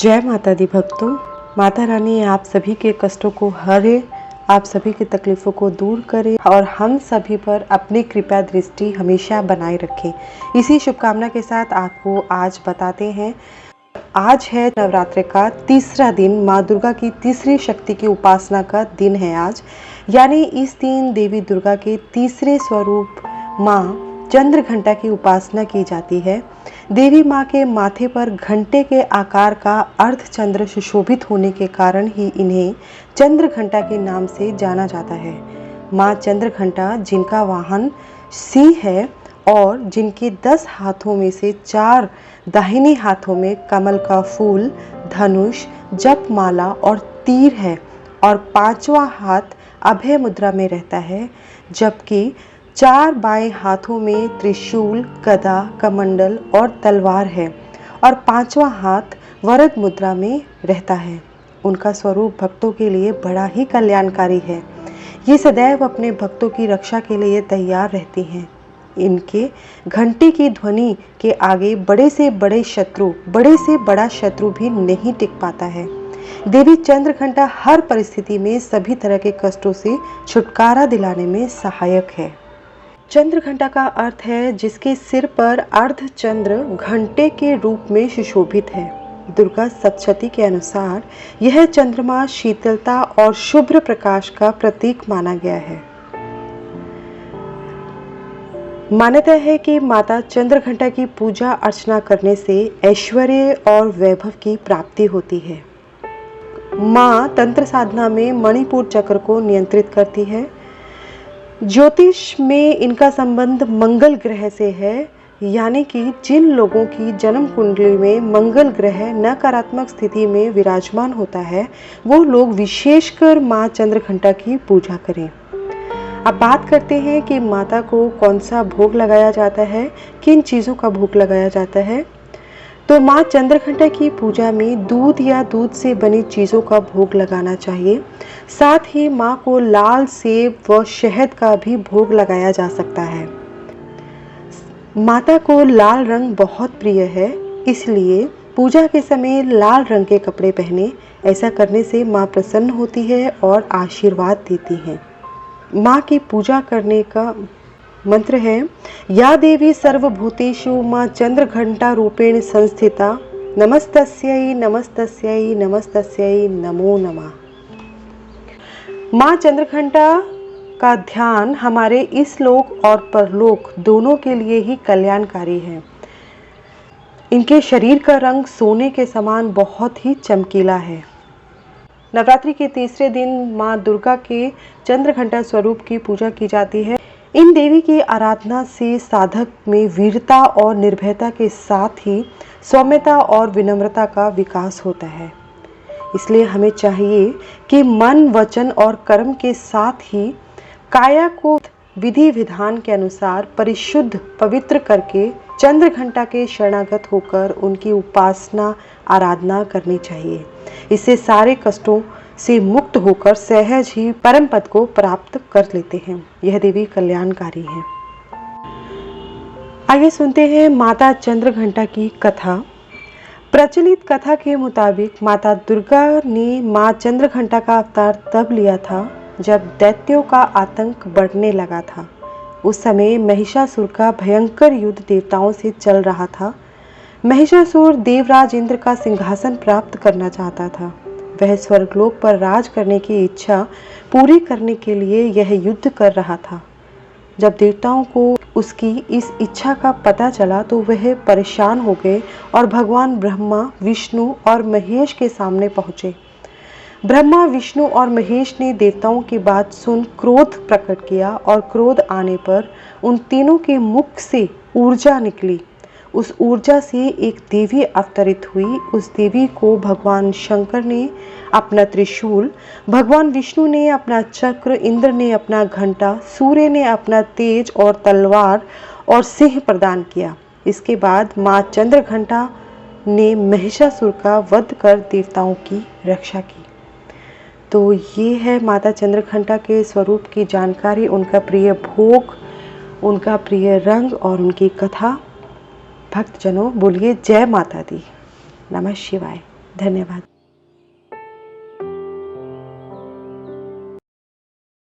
जय माता दी भक्तों। माता रानी आप सभी के कष्टों को हरे, आप सभी की तकलीफ़ों को दूर करे और हम सभी पर अपनी कृपा दृष्टि हमेशा बनाए रखें। इसी शुभकामना के साथ आपको आज बताते हैं, आज है नवरात्रि का तीसरा दिन, माँ दुर्गा की तीसरी शक्ति की उपासना का दिन है आज। यानी इस दिन देवी दुर्गा के तीसरे स्वरूप माँ चंद्रघंटा की उपासना की जाती है। देवी माँ के माथे पर घंटे के आकार का अर्धचंद्र सुशोभित होने के कारण ही इन्हें चंद्रघंटा के नाम से जाना जाता है। माँ चंद्रघंटा जिनका वाहन सिंह है और जिनके 10 हाथों में से 4 दाहिने हाथों में कमल का फूल, धनुष, जपमाला और तीर है और 5वां हाथ अभय मुद्रा में रहता है, जबकि 4 बाएं हाथों में त्रिशूल, गदा, कमंडल और तलवार है और 5वां हाथ वरद मुद्रा में रहता है। उनका स्वरूप भक्तों के लिए बड़ा ही कल्याणकारी है। ये सदैव अपने भक्तों की रक्षा के लिए तैयार रहती हैं। इनके घंटी की ध्वनि के आगे बड़े से बड़ा शत्रु भी नहीं टिक पाता है। देवी चंद्रघंटा हर परिस्थिति में सभी तरह के कष्टों से छुटकारा दिलाने में सहायक है। चंद्रघंटा का अर्थ है जिसके सिर पर अर्धचंद्र घंटे के रूप में सुशोभित है। दुर्गा सप्तशती के अनुसार यह चंद्रमा शीतलता और शुभ्र प्रकाश का प्रतीक माना गया है। मान्यता है कि माता चंद्रघंटा की पूजा अर्चना करने से ऐश्वर्य और वैभव की प्राप्ति होती है। माँ तंत्र साधना में मणिपुर चक्र को नियंत्रित करती है। ज्योतिष में इनका संबंध मंगल ग्रह से है, यानी कि जिन लोगों की जन्म कुंडली में मंगल ग्रह नकारात्मक स्थिति में विराजमान होता है, वो लोग विशेषकर माँ चंद्रघंटा की पूजा करें। अब बात करते हैं कि माता को कौन सा भोग लगाया जाता है, किन चीज़ों का भोग लगाया जाता है। तो माँ चंद्रघंटा की पूजा में दूध या दूध से बनी चीज़ों का भोग लगाना चाहिए। साथ ही माँ को लाल सेब व शहद का भी भोग लगाया जा सकता है। माता को लाल रंग बहुत प्रिय है, इसलिए पूजा के समय लाल रंग के कपड़े पहने। ऐसा करने से माँ प्रसन्न होती है और आशीर्वाद देती हैं। माँ की पूजा करने का मंत्र है, या देवी सर्वभूतेषु माँ चंद्रघंटा रूपेण संस्थिता, नमस्तस्यै नमस्तस्यै नमस्तस्यै नमो नमः। माँ चंद्रघंटा का ध्यान हमारे इस लोक और परलोक दोनों के लिए ही कल्याणकारी है। इनके शरीर का रंग सोने के समान बहुत ही चमकीला है। नवरात्रि के तीसरे दिन माँ दुर्गा के चंद्रघंटा स्वरूप की पूजा की जाती है। इन देवी की आराधना से साधक में वीरता और निर्भयता के साथ ही सौम्यता और विनम्रता का विकास होता है। इसलिए हमें चाहिए कि मन, वचन और कर्म के साथ ही काया को विधि विधान के अनुसार परिशुद्ध पवित्र करके चंद्रघंटा के शरणागत होकर उनकी उपासना आराधना करनी चाहिए। इससे सारे कष्टों से मुक्त होकर सहज ही परम पद को प्राप्त कर लेते हैं। यह देवी कल्याणकारी है। आइए सुनते हैं माता चंद्रघंटा की कथा। प्रचलित कथा के मुताबिक माता दुर्गा ने माँ चंद्रघंटा का अवतार तब लिया था जब दैत्यों का आतंक बढ़ने लगा था। उस समय महिषासुर का भयंकर युद्ध देवताओं से चल रहा था। महिषासुर देवराज इंद्र का सिंहासन प्राप्त करना चाहता था। वह स्वर्गलोक पर राज करने की इच्छा पूरी करने के लिए यह युद्ध कर रहा था। जब देवताओं को उसकी इस इच्छा का पता चला तो वह परेशान हो गए और भगवान ब्रह्मा, विष्णु और महेश के सामने पहुंचे। ब्रह्मा, विष्णु और महेश ने देवताओं की बात सुन क्रोध प्रकट किया और क्रोध आने पर उन तीनों के मुख से ऊर्जा निकली। उस ऊर्जा से एक देवी अवतरित हुई। उस देवी को भगवान शंकर ने अपना त्रिशूल, भगवान विष्णु ने अपना चक्र, इंद्र ने अपना घंटा, सूर्य ने अपना तेज और तलवार और सिंह प्रदान किया। इसके बाद माँ चंद्रघंटा ने महिषासुर का वध कर देवताओं की रक्षा की। तो ये है माता चंद्रघंटा के स्वरूप की जानकारी, उनका प्रिय भोग, उनका प्रिय रंग और उनकी कथा। भक्तजनों बोलिए जय माता दी। नमः शिवाय। धन्यवाद।